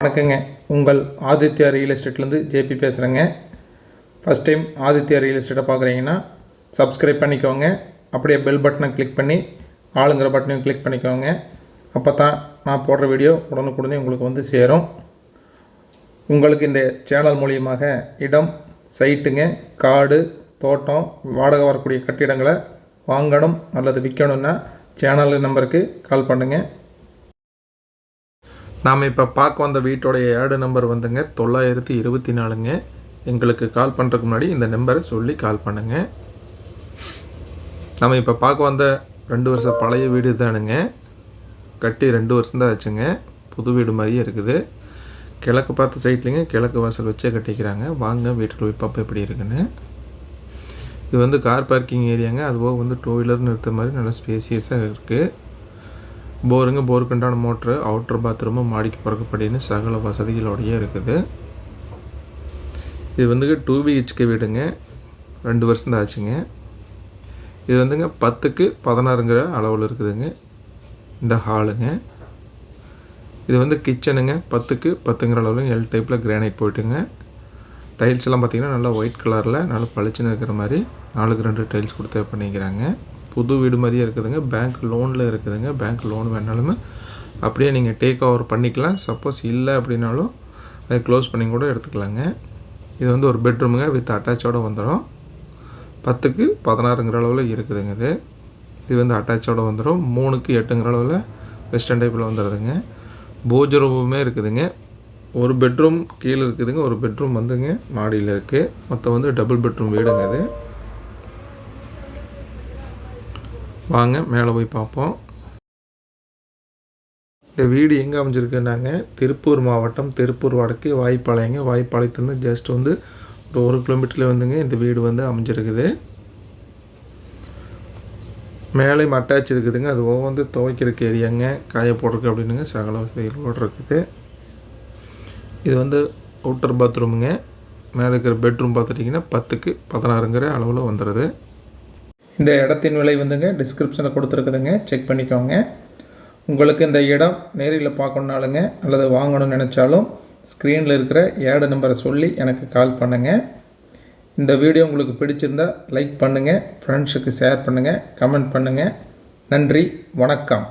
வணக்கங்க. உங்கள் Aditya real எஸ்டேட்லேருந்து JP பேசுகிறேங்க. ஃபஸ்ட் டைம் ஆதித்யா ரியல் எஸ்டேட்டை பார்க்குறீங்கன்னா சப்ஸ்கிரைப் பண்ணிக்கோங்க. அப்படியே பெல் பட்டனை கிளிக் பண்ணி ஆளுங்கிற பட்டனையும் கிளிக் பண்ணிக்கோங்க. அப்போ தான் நான் போடுற வீடியோ உடனுக்குடனே உங்களுக்கு வந்து சேரும். உங்களுக்கு இந்த சேனல் மூலியமாக இடம், சைட்டுங்க, காடு, தோட்டம், வாடகை வரக்கூடிய கட்டிடங்களை வாங்கணும் அல்லது விற்கணுன்னா சேனல் நம்பருக்கு கால் பண்ணுங்கள். நாம் இப்போ பார்க்க வந்த வீட்டோடைய ஏடு நம்பர் வந்துங்க 924ங்க. எங்களுக்கு கால் பண்ணுறதுக்கு முன்னாடி இந்த நம்பரை சொல்லி கால் பண்ணுங்கள். நம்ம இப்போ பார்க்க வந்த 2 வருஷம் பழைய வீடு தானுங்க. கட்டி 2 வருஷம் தான் ஆச்சுங்க. புது வீடு மாதிரியே இருக்குது. கிழக்கு பார்த்த சைட்லிங்க கிழக்கு வாசல் வச்சே கட்டிக்கிறாங்க. வாங்க வீட்டுக்கு போய் பார்ப்போம் எப்படி இருக்குன்னு. இது வந்து கார் பார்க்கிங் ஏரியாங்க. அதுபோக வந்து 2 வீலர் நிறுத்துற மாதிரி நல்லா ஸ்பேசியஸாக இருக்குது. போருக்கு உண்டான மோட்ரு, அவுட்ரு பாத்ரூமு, மாடிக்கு பிறக்கப்படின்னு சகல வசதிகளோடையே இருக்குது. இது வந்துங்க 2 BHK வீடுங்க. 2 வருஷம் தான் ஆச்சுங்க. இது வந்துங்க 10க்கு 16ங்கிற அளவில் இருக்குதுங்க இந்த ஹாலுங்க. இது வந்து கிச்சனுங்க. 10க்கு 10ங்கிற அளவில் எல் டைப்பில் கிரானைட் போயிட்டுங்க. டைல்ஸ் எல்லாம் பார்த்திங்கன்னா நல்லா ஒயிட் கலரில் நல்லா பளிச்சுன்னு இருக்கிற மாதிரி 4க்கு 2 டைல்ஸ் கொடுத்து பண்ணிக்கிறாங்க. புது வீடு மாதிரியே இருக்குதுங்க. பேங்க் லோனில் இருக்குதுங்க. பேங்க் லோன் வேணாலுமே அப்படியே நீங்கள் டேக் ஓவர் பண்ணிக்கலாம். சப்போஸ் இல்லை அப்படின்னாலும் அதை க்ளோஸ் பண்ணி கூட எடுத்துக்கலாங்க. இது வந்து ஒரு பெட்ரூமுங்க வித் அட்டாச்சோடு வந்துடும். 10க்கு 16ங்கிற அளவில் இருக்குதுங்க. இது வந்து அட்டாச்சோடு வந்துடும். 3க்கு 8ங்கிற அளவில் வெஸ்டர்ன் டைப்பில் வந்துடுதுங்க. பூஜை ரூமுமே இருக்குதுங்க. ஒரு பெட்ரூம் கீழே இருக்குதுங்க. ஒரு பெட்ரூம் வந்துங்க மாடியில் இருக்குது. மொத்தம் வந்து டபுள் பெட்ரூம் வீடுங்க. இது வாங்க மேலே போய் பார்ப்போம். இந்த வீடு எங்கே அமைஞ்சிருக்குன்னாங்க திருப்பூர் மாவட்டம், திருப்பூர் வடக்கு வாய்ப்பாளையங்க. வாய்ப்பாளையத்துலேருந்து ஜஸ்ட் வந்து ஒரு 1 கிலோமீட்டரில் வந்துங்க இந்த வீடு வந்து அமைஞ்சிருக்குது. மேலேயும் அட்டாச் இருக்குதுங்க. அது வந்து துவைக்கிறதுக்கு ஏரியாங்க, காய போடுறதுக்கு அப்படின்னுங்க சகல வசதிகளோடு இருக்குது. இது வந்து அவுட்டர் பாத்ரூமுங்க. மேலே இருக்கிற பெட்ரூம் பார்த்துட்டிங்கன்னா 10க்கு 16ங்கிற அளவில் வந்துடுது. இந்த இடத்தின் விலை வந்துங்க டிஸ்கிரிப்ஷனில் கொடுத்துருக்குதுங்க, செக் பண்ணிக்கோங்க. உங்களுக்கு இந்த இடம் நேரில் பார்க்கணுனாலுங்க அல்லது வாங்கணும்னு நினச்சாலும் ஸ்க்ரீனில் இருக்கிற ஏடு நம்பரை சொல்லி எனக்கு கால் பண்ணுங்கள். இந்த வீடியோ உங்களுக்கு பிடிச்சிருந்தால் லைக் பண்ணுங்கள், ஃப்ரெண்ட்ஸுக்கு ஷேர் பண்ணுங்கள், கமெண்ட் பண்ணுங்கள். நன்றி, வணக்கம்.